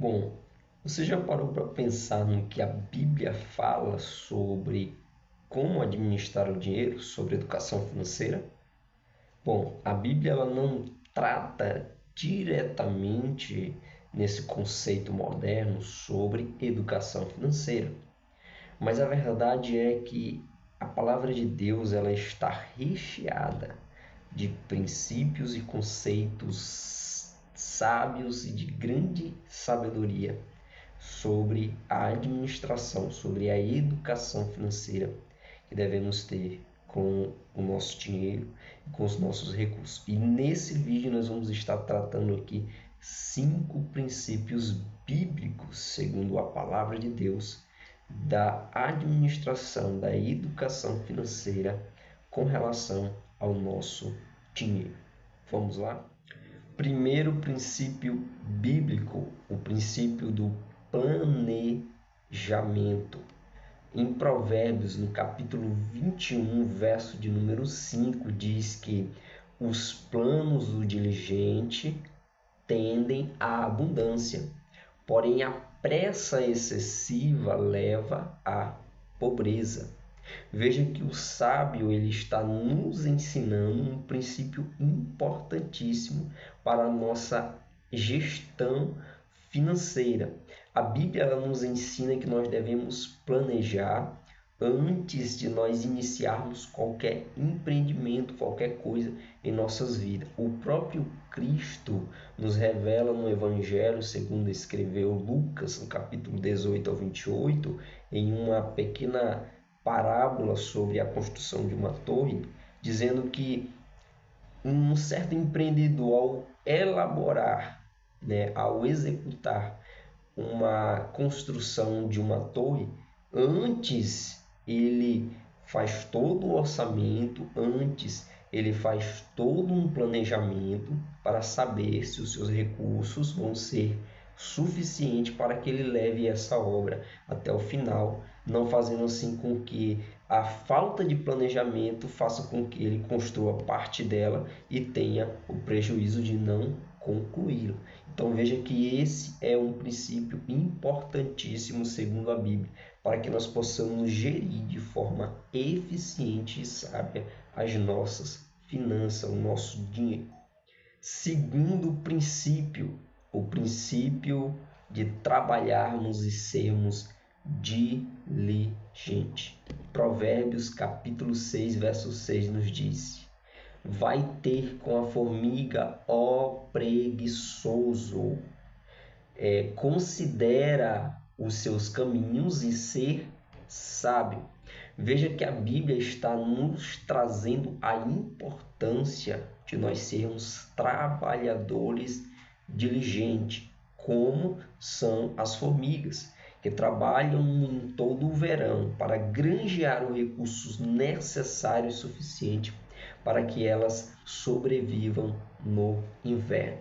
Bom, você já parou para pensar no que a Bíblia fala sobre como administrar o dinheiro, sobre educação financeira? Bom, a Bíblia ela não trata diretamente nesse conceito moderno sobre educação financeira, mas a verdade é que a palavra de Deus ela está recheada de princípios e conceitos sábios e de grande sabedoria sobre a administração, sobre a educação financeira que devemos ter com o nosso dinheiro e com os nossos recursos. E nesse vídeo nós vamos estar tratando aqui 5 princípios bíblicos, segundo a palavra de Deus, da administração, da educação financeira com relação ao nosso dinheiro. Vamos lá? Primeiro princípio bíblico, o princípio do planejamento. Em Provérbios, no capítulo 21, verso de número 5, diz que os planos do diligente tendem à abundância, porém a pressa excessiva leva à pobreza. Veja que o sábio ele está nos ensinando um princípio importantíssimo para a nossa gestão financeira. A Bíblia ela nos ensina que nós devemos planejar antes de nós iniciarmos qualquer empreendimento, qualquer coisa em nossas vidas. O próprio Cristo nos revela no Evangelho, segundo escreveu Lucas, no capítulo 18 ao 28, em uma pequena parábola sobre a construção de uma torre, dizendo que um certo empreendedor, ao elaborar, ao executar uma construção de uma torre, antes ele faz todo o orçamento, antes ele faz todo um planejamento para saber se os seus recursos vão ser suficientes para que ele leve essa obra até o final, não fazendo assim com que a falta de planejamento faça com que ele construa parte dela e tenha o prejuízo de não concluí-la. Então veja que esse é um princípio importantíssimo segundo a Bíblia, para que nós possamos gerir de forma eficiente e sábia as nossas finanças, o nosso dinheiro. Segundo princípio, o princípio de trabalharmos e sermos diligentes. Provérbios capítulo 6, verso 6 nos diz: vai ter com a formiga, ó preguiçoso, considera os seus caminhos e ser sábio. Veja que a Bíblia está nos trazendo a importância de nós sermos trabalhadores diligentes, como são as formigas, que trabalham em todo o verão para granjear os recursos necessários e suficientes para que elas sobrevivam no inverno.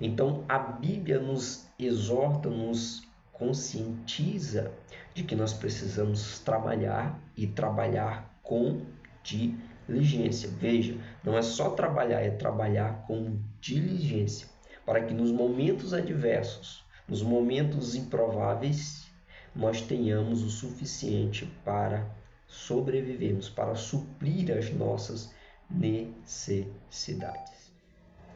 Então a Bíblia nos exorta, nos conscientiza de que nós precisamos trabalhar e trabalhar com diligência. Veja, não é só trabalhar, é trabalhar com diligência, para que nos momentos adversos, nos momentos improváveis, nós tenhamos o suficiente para sobrevivermos, para suprir as nossas necessidades.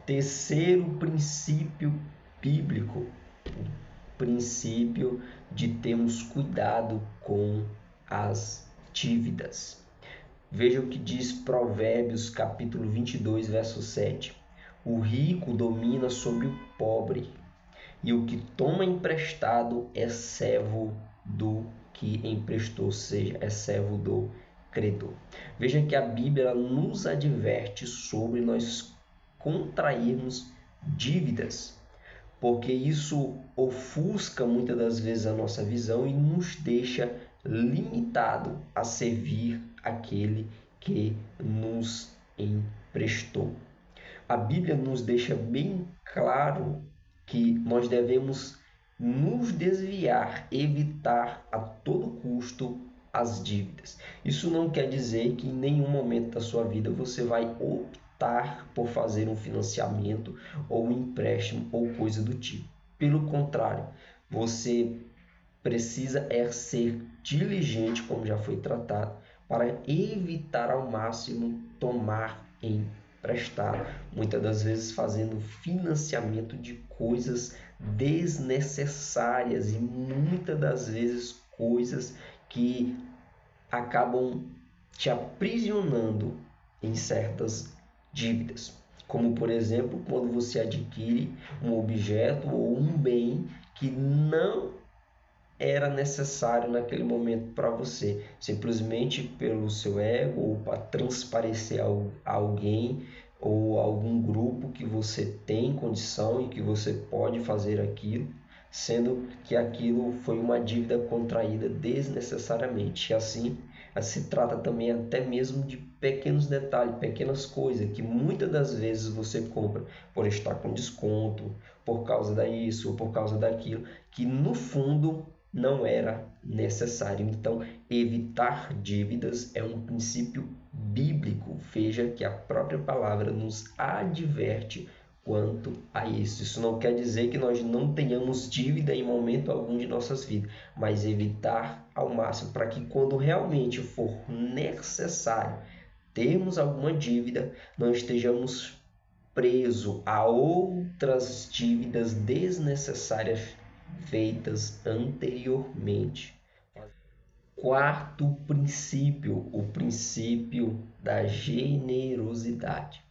Terceiro princípio bíblico, o princípio de termos cuidado com as dívidas. Veja o que diz Provérbios capítulo 22, verso 7. O rico domina sobre o pobre, e o que toma emprestado é servo do que emprestou, ou seja, é servo do credor. Veja que a Bíblia nos adverte sobre nós contrairmos dívidas, porque isso ofusca muitas das vezes a nossa visão e nos deixa limitado a servir aquele que nos emprestou. A Bíblia nos deixa bem claro que nós devemos nos desviar, evitar a todo custo as dívidas. Isso não quer dizer que em nenhum momento da sua vida você vai optar por fazer um financiamento ou um empréstimo ou coisa do tipo. Pelo contrário, Você precisa ser diligente, como já foi tratado, para evitar ao máximo tomar emprestado, muitas das vezes fazendo financiamento de coisas desnecessárias e muitas das vezes coisas que acabam te aprisionando em certas dívidas, como por exemplo quando você adquire um objeto ou um bem que não era necessário naquele momento para você, simplesmente pelo seu ego ou para transparecer a alguém ou algum grupo que você tem condição e que você pode fazer aquilo, sendo que aquilo foi uma dívida contraída desnecessariamente. E assim, se trata também até mesmo de pequenos detalhes, pequenas coisas que muitas das vezes você compra por estar com desconto, por causa disso ou por causa daquilo, que no fundo não era necessário. Então, evitar dívidas é um princípio bíblico. Veja que a própria palavra nos adverte quanto a isso. Isso não quer dizer que nós não tenhamos dívida em momento algum de nossas vidas, mas evitar ao máximo para que quando realmente for necessário termos alguma dívida, não estejamos presos a outras dívidas desnecessárias feitas anteriormente. Quarto princípio, o princípio da generosidade.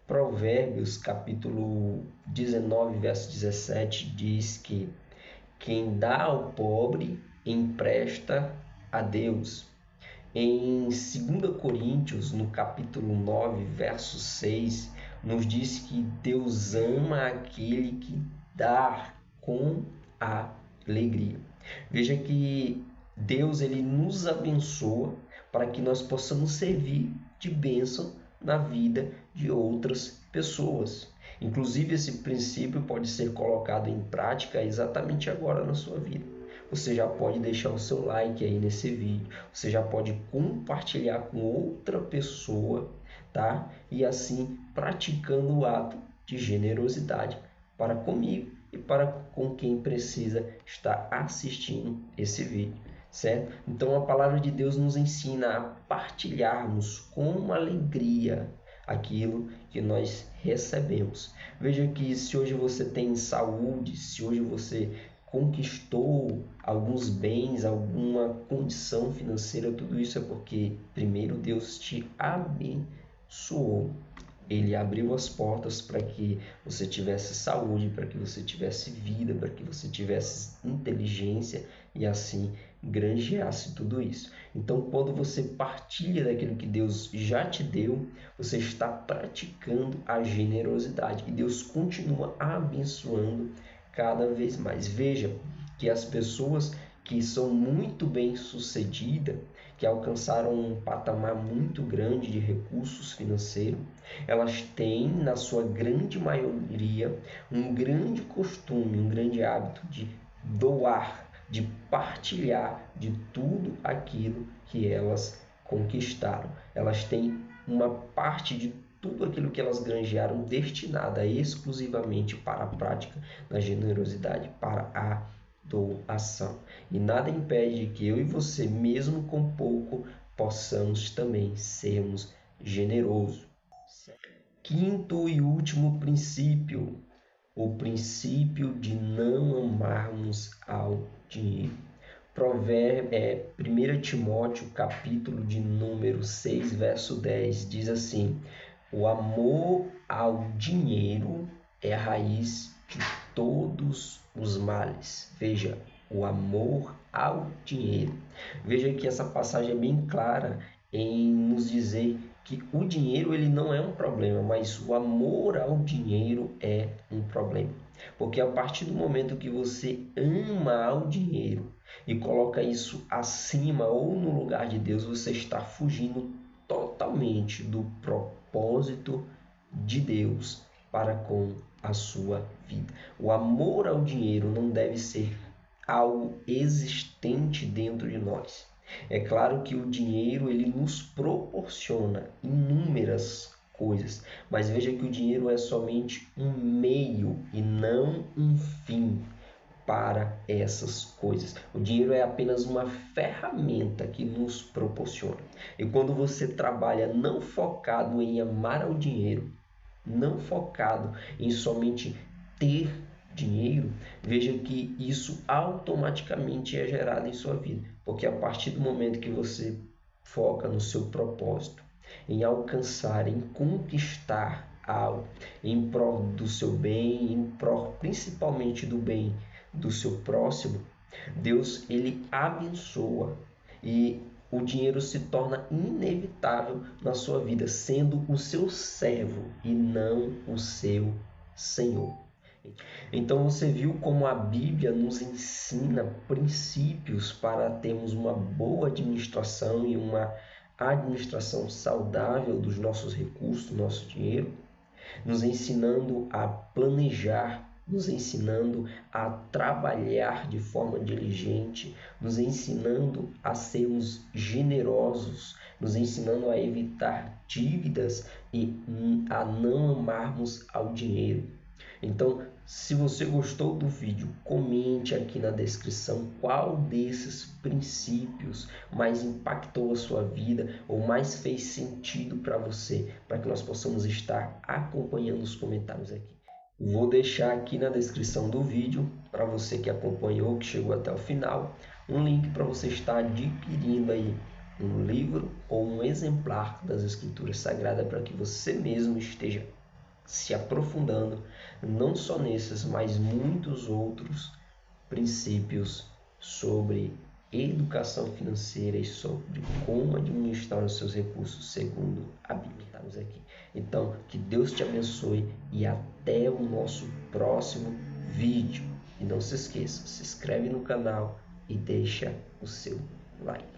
Provérbios capítulo 19, verso 17 diz que quem dá ao pobre empresta a Deus. Em 2 Coríntios, no capítulo 9, verso 6, nos diz que Deus ama aquele que dá com alegria. Veja que Deus ele nos abençoa para que nós possamos servir de bênção na vida de outras pessoas. Inclusive, esse princípio pode ser colocado em prática exatamente agora na sua vida. Você já pode deixar o seu like aí nesse vídeo, você já pode compartilhar com outra pessoa, tá? E assim praticando o ato de generosidade para comigo e para com quem precisa estar assistindo esse vídeo, certo? Então a palavra de Deus nos ensina a partilharmos com alegria aquilo que nós recebemos. Veja que se hoje você tem saúde, se hoje você conquistou alguns bens, alguma condição financeira, tudo isso é porque primeiro Deus te abençoou. Ele abriu as portas para que você tivesse saúde, para que você tivesse vida, para que você tivesse inteligência e assim granjeasse tudo isso. Então, quando você partilha daquilo que Deus já te deu, você está praticando a generosidade e Deus continua abençoando cada vez mais. Veja que as pessoas que são muito bem-sucedidas, que alcançaram um patamar muito grande de recursos financeiros, elas têm, na sua grande maioria, um grande costume, um grande hábito de doar, de partilhar de tudo aquilo que elas conquistaram. Elas têm uma parte de tudo aquilo que elas granjearam destinada exclusivamente para a prática da generosidade, para a doação. E nada impede que eu e você, mesmo com pouco, possamos também sermos generosos. Quinto e último princípio, o princípio de não amarmos ao dinheiro. 1 Timóteo, capítulo de número 6, verso 10, diz assim: o amor ao dinheiro é a raiz de todos os males. Veja, o amor ao dinheiro. Veja que essa passagem é bem clara em nos dizer que o dinheiro ele não é um problema, mas o amor ao dinheiro é um problema. Porque a partir do momento que você ama ao dinheiro e coloca isso acima ou no lugar de Deus, você está fugindo totalmente do propósito de Deus para com a sua vida. O amor ao dinheiro não deve ser algo existente dentro de nós. É claro que o dinheiro ele nos proporciona inúmeras coisas, mas veja que o dinheiro é somente um meio e não um fim. para essas coisas. O dinheiro é apenas uma ferramenta que nos proporciona. E quando você trabalha não focado em amar ao dinheiro, não focado em somente ter dinheiro, veja que isso automaticamente é gerado em sua vida, porque a partir do momento que você foca no seu propósito, em alcançar, em conquistar algo, em prol do seu bem, em prol principalmente do bem do seu próximo, Deus ele abençoa e o dinheiro se torna inevitável na sua vida, sendo o seu servo e não o seu Senhor. Então você viu como a Bíblia nos ensina princípios para termos uma boa administração e uma administração saudável dos nossos recursos, do nosso dinheiro, nos ensinando a planejar, nos ensinando a trabalhar de forma diligente, nos ensinando a sermos generosos, nos ensinando a evitar dívidas e a não amarmos ao dinheiro. Então, se você gostou do vídeo, comente aqui na descrição qual desses princípios mais impactou a sua vida ou mais fez sentido para você, para que nós possamos estar acompanhando os comentários aqui. Vou deixar aqui na descrição do vídeo, para você que acompanhou, que chegou até o final, um link para você estar adquirindo aí um livro ou um exemplar das Escrituras Sagradas para que você mesmo esteja se aprofundando não só nesses, mas muitos outros princípios sobre educação financeira e sobre como administrar os seus recursos segundo a Bíblia. Estamos aqui. Então, que Deus te abençoe e até o nosso próximo vídeo. E não se esqueça, se inscreve no canal e deixa o seu like.